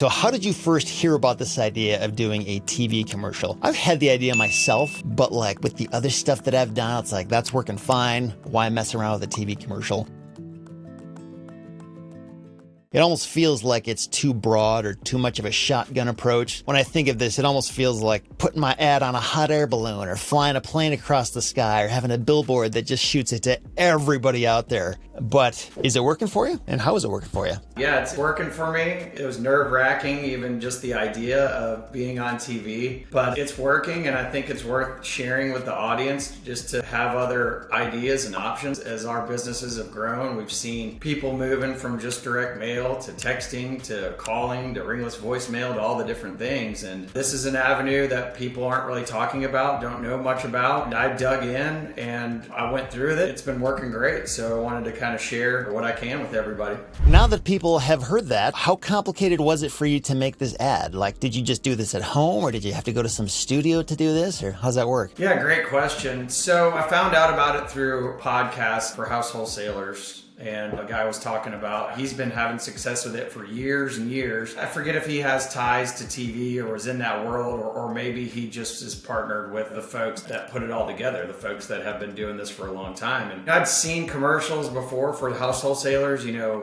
So how did you first hear about this idea of doing a TV commercial? I've had the idea myself, but like with the other stuff that I've done, it's like, that's working fine. Why mess around with a TV commercial? It almost feels like it's too broad or too much of a shotgun approach. When I think of this, it almost feels like putting my ad on a hot air balloon or flying a plane across the sky or having a billboard that just shoots it to everybody out there. But is it working for you? And how is it working for you? Yeah, it's working for me. It was nerve-wracking, even just the idea of being on TV, but it's working, and I think it's worth sharing with the audience just to have other ideas and options. As our businesses have grown, we've seen people moving from just direct mail to texting to calling to ringless voicemail to all the different things, and this is an avenue that people aren't really talking about, don't know much about, and I dug in and I went through it. It's been working great, so I wanted to kind of share what I can with everybody. Now that people have heard that, how complicated was it for you to make this ad? Like, did you just do this at home, or did you have to go to some studio to do this, or how's that work? Yeah, great question. So I found out about it through podcasts for house wholesalers. And a guy was talking about, he's been having success with it for years and years. I forget if he has ties to TV or was in that world, or maybe he just is partnered with the folks that put it all together, the folks that have been doing this for a long time. And I'd seen commercials before for the house wholesalers,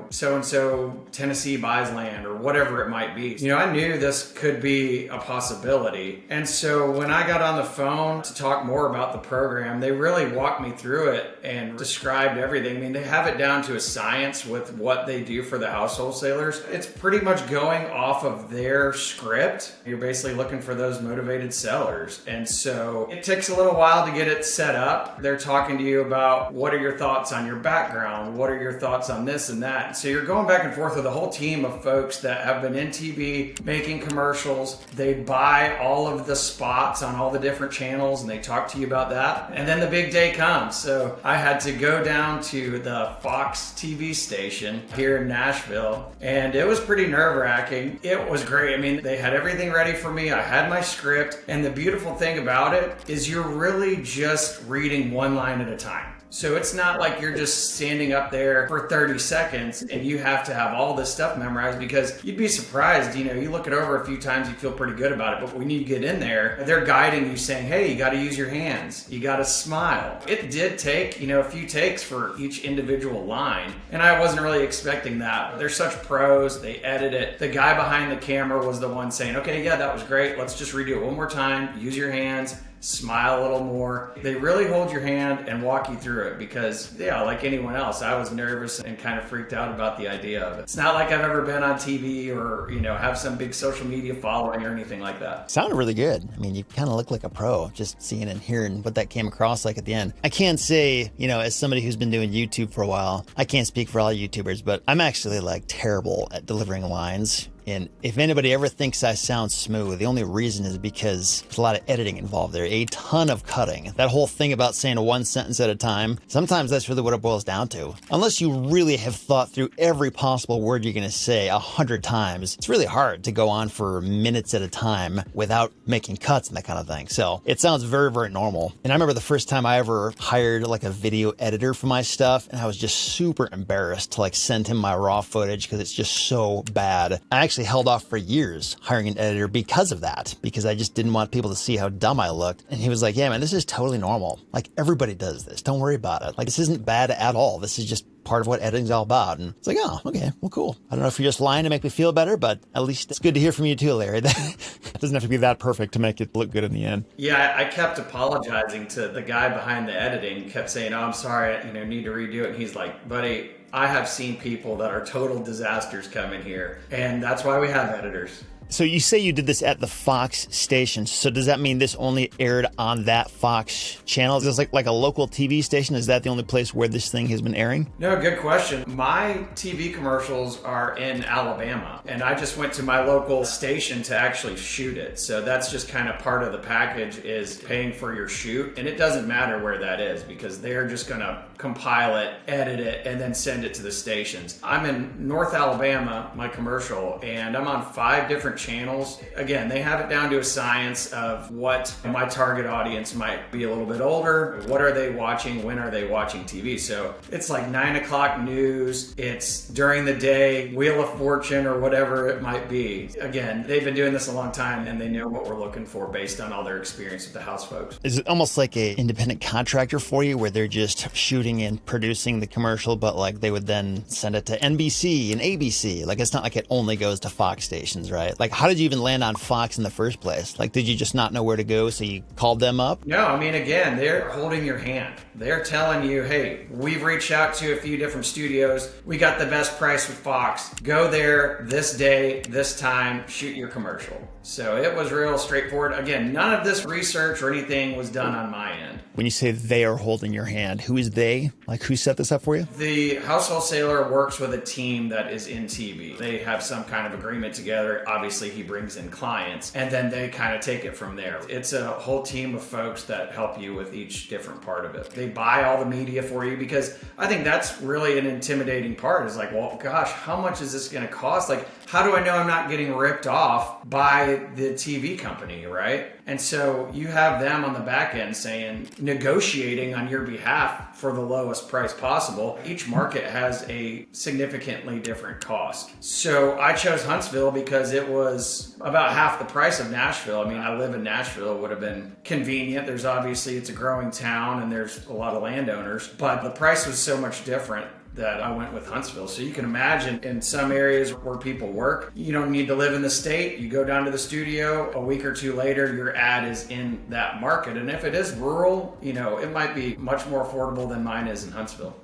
so-and-so Tennessee buys land or whatever it might be. I knew this could be a possibility. And so when I got on the phone to talk more about the program, they really walked me through it and described everything. I mean, they have it down to a science with what they do for the house wholesalers. It's pretty much going off of their script. You're basically looking for those motivated sellers. And so it takes a little while to get it set up. They're talking to you about, what are your thoughts on your background? What are your thoughts on this and that? So you're going back and forth with a whole team of folks that have been in TV making commercials. They buy all of the spots on all the different channels and they talk to you about that. And then the big day comes. So I had to go down to the Fox TV station here in Nashville, and it was pretty nerve-wracking. It was great. I mean, they had everything ready for me. I had my script, and the beautiful thing about it is you're really just reading one line at a time. So it's not like you're just standing up there for 30 seconds and you have to have all this stuff memorized, because you'd be surprised, you look it over a few times, you feel pretty good about it, but when you get in there, they're guiding you saying, hey, you got to use your hands, you got to smile. It did take, a few takes for each individual line, and I wasn't really expecting that. They're such pros, they edit it. The guy behind the camera was the one saying, okay, yeah, that was great, let's just redo it one more time, use your hands, smile a little more. They really hold your hand and walk you through it, because, like anyone else, I was nervous and kind of freaked out about the idea of it. It's not like I've ever been on TV or, have some big social media following or anything like that. Sounded really good. I mean, you kind of look like a pro, just seeing and hearing what that came across like at the end. I can't say, as somebody who's been doing YouTube for a while, I can't speak for all YouTubers, but I'm actually like terrible at delivering lines. And if anybody ever thinks I sound smooth, the only reason is because there's a lot of editing involved there, a ton of cutting. That whole thing about saying one sentence at a time, sometimes that's really what it boils down to. Unless you really have thought through every possible word you're going to say 100 times, it's really hard to go on for minutes at a time without making cuts and that kind of thing. So it sounds very, very normal. And I remember the first time I ever hired like a video editor for my stuff, and I was just super embarrassed to like send him my raw footage because it's just so bad. I actually held off for years hiring an editor because of that, because I just didn't want people to see how dumb I looked. And he was like, yeah, man, this is totally normal. Like, everybody does this. Don't worry about it. Like, this isn't bad at all. This is just part of what editing's all about. And it's like, oh, okay, well, cool. I don't know if you're just lying to make me feel better, but at least it's good to hear from you too, Larry. That doesn't have to be that perfect to make it look good in the end. Yeah, I kept apologizing to the guy behind the editing, kept saying, oh, I'm sorry, need to redo it. And he's like, buddy, I have seen people that are total disasters come in here, and that's why we have editors. So you say you did this at the Fox station. So does that mean this only aired on that Fox channel? Is this like a local TV station? Is that the only place where this thing has been airing? No, good question. My TV commercials are in Alabama, and I just went to my local station to actually shoot it. So that's just kind of part of the package, is paying for your shoot. And it doesn't matter where that is, because they're just going to compile it, edit it, and then send it to the stations. I'm in North Alabama, my commercial, and I'm on 5 different different channels. Again, they have it down to a science of what my target audience might be a little bit older. What are they watching? When are they watching TV? So it's like 9 o'clock news. It's during the day, Wheel of Fortune or whatever it might be. Again, they've been doing this a long time and they know what we're looking for based on all their experience with the house folks. Is it almost like a independent contractor for you where they're just shooting and producing the commercial, but like they would then send it to NBC and ABC? Like it's not like it only goes to Fox stations, right? Like how did you even land on Fox in the first place? Like did you just not know where to go so you called them up? No, I mean, again, they're holding your hand. They're telling you, hey, we've reached out to a few different studios. We got the best price with Fox. Go there this day, this time, shoot your commercial. So it was real straightforward. Again, none of this research or anything was done on my end. When you say they are holding your hand, who is they? Like who set this up for you? The house wholesaler works with a team that is in TV. They have some kind of agreement together. Obviously, he brings in clients, and then they kind of take it from there. It's a whole team of folks that help you with each different part of it. They buy all the media for you because I think that's really an intimidating part is like, well, gosh, how much is this going to cost? Like, how do I know I'm not getting ripped off by the TV company, right? And so you have them on the back end saying, negotiating on your behalf for the lowest price possible. Each market has a significantly different cost. So I chose Huntsville because it was about half the price of Nashville. I mean, I live in Nashville. It would have been convenient. There's obviously, it's a growing town and there's a lot of landowners, but the price was so much different that I went with Huntsville. So you can imagine in some areas where people work, you don't need to live in the state. You go down to the studio, a week or two later, your ad is in that market. And if it is rural, it might be much more affordable than mine is in Huntsville.